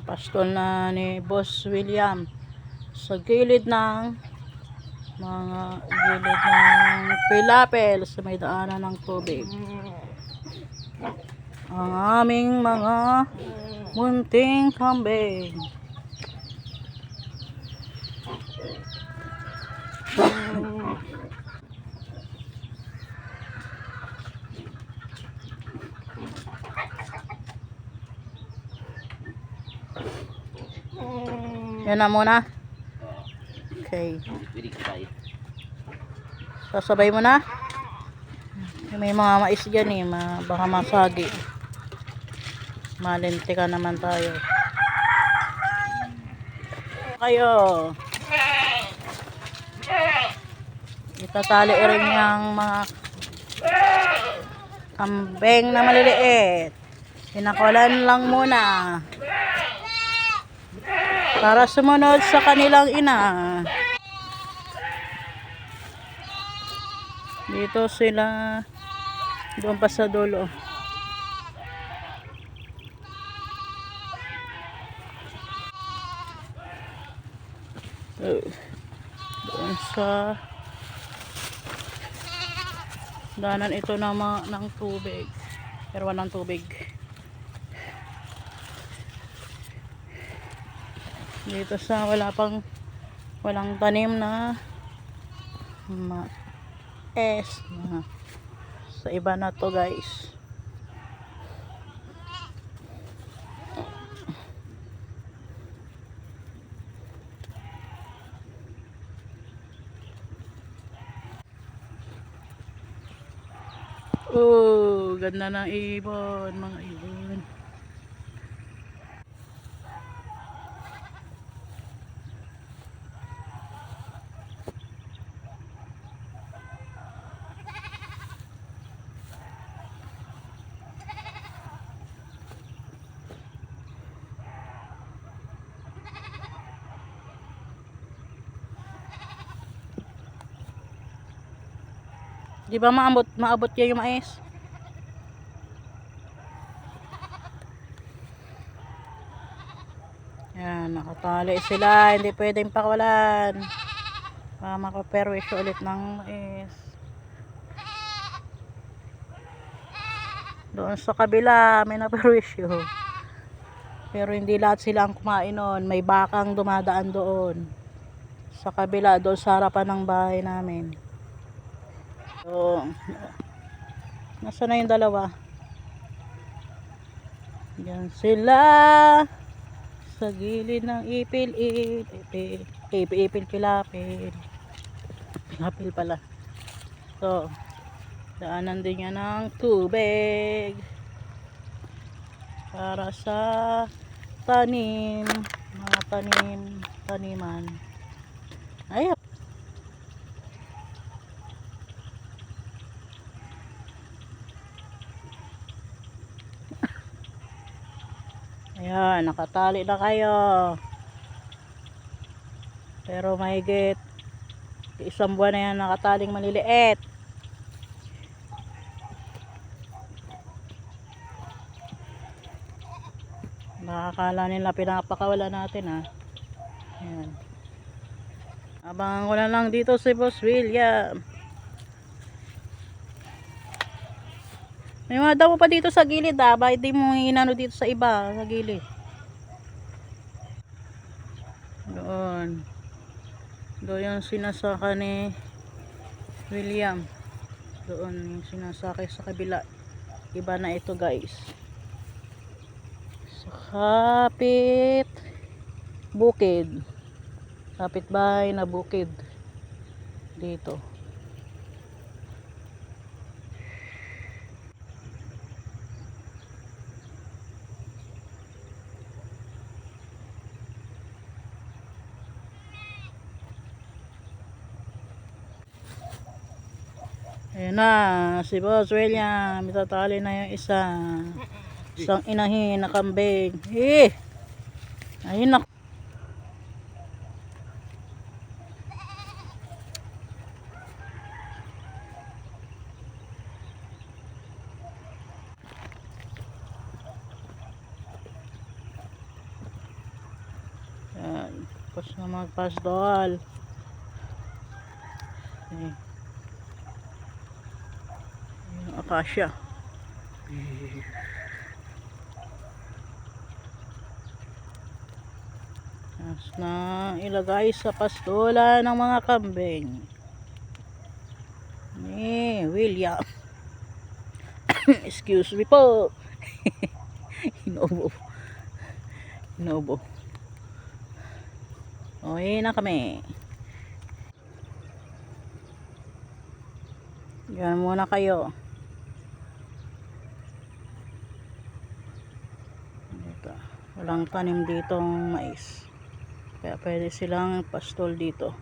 Pastol na ni Boss William sa gilid ng pilapil sa may daanan ng tubig. Ang aming mga munting kambing. Yan na muna. Okay. Sasabay mo na. May mga mais dyan eh. Baka masagi. Malente ka naman tayo. Kayo. Itatali rin yung mga kambing na maliliit. Pinakulan lang muna. Para sumunod sa kanilang ina. Dito sila. Doon pa sa dulo. Doon sa daanan ito ng tubig. Pero walang tubig. Dito sa walang tanim na mais na sa iba na to guys. Oh, ganda ng ibon, mga ibon. Di ba maabot kayo yung mais? Yan, nakatali sila. Hindi pwedeng pakawalan. Makaperwisyo ulit ng mais. Doon sa kabila, may naperwisyo. Pero hindi lahat sila ang kumain nun. May bakang dumadaan doon. Sa kabila, doon sa harapan ng bahay namin. So, nasa na yung dalawa? Yan sila sa gilid ng pilapil pala. So, daanan din yan ng tubig para sa tanim, mga taniman. Ayun. Ayan, nakatali na kayo. Pero mahigit isang buwan na yan nakataling maliliit. Nakakala nila pinapakawala natin ha. Ayan. Abangan ko na lang dito si Boss William. May mga damo pa dito sa gilid ha. Bakit di mo inano dito sa iba sa gilid? Doon. Doon yung sinasaka ni William. Doon yung sinasakay sa kabila. Iba na ito guys. Sa kapit bukid. Kapit bahay na bukid. Dito. Ayan na, si Boss William, itatali na yung isang inahin na kambing. Ayun na. na magpasdol. Okay. Yung akasya. Tapos na ilagay sa pastola ng mga kambing ni William. Excuse me po. Inubo. Okay na kami. Diyan muna kayo. Dito. Walang tanim ditong mais. Kaya pwede silang pastol dito.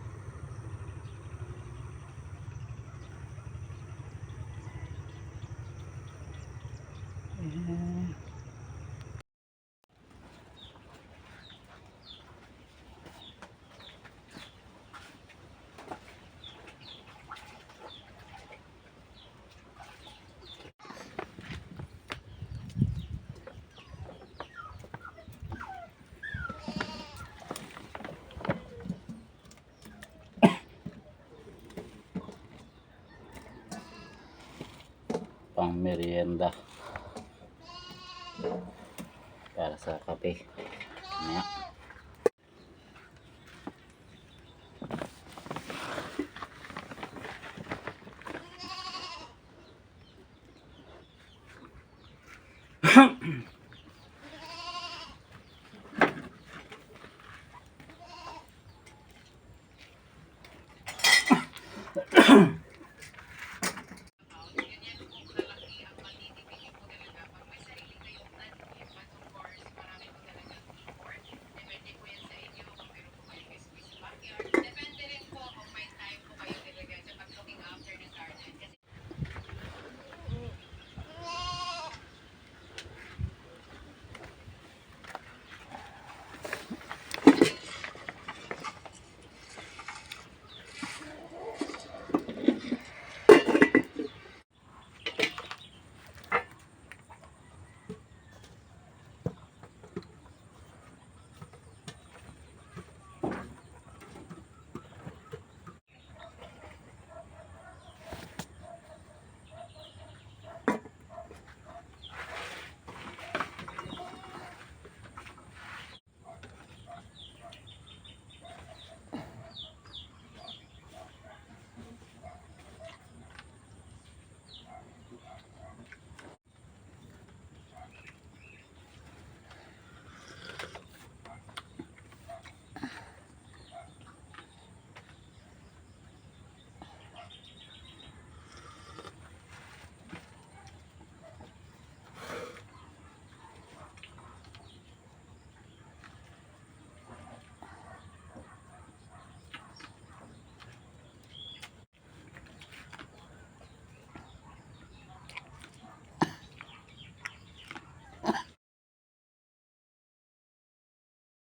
Pang merienda para sa kape. Mamaya.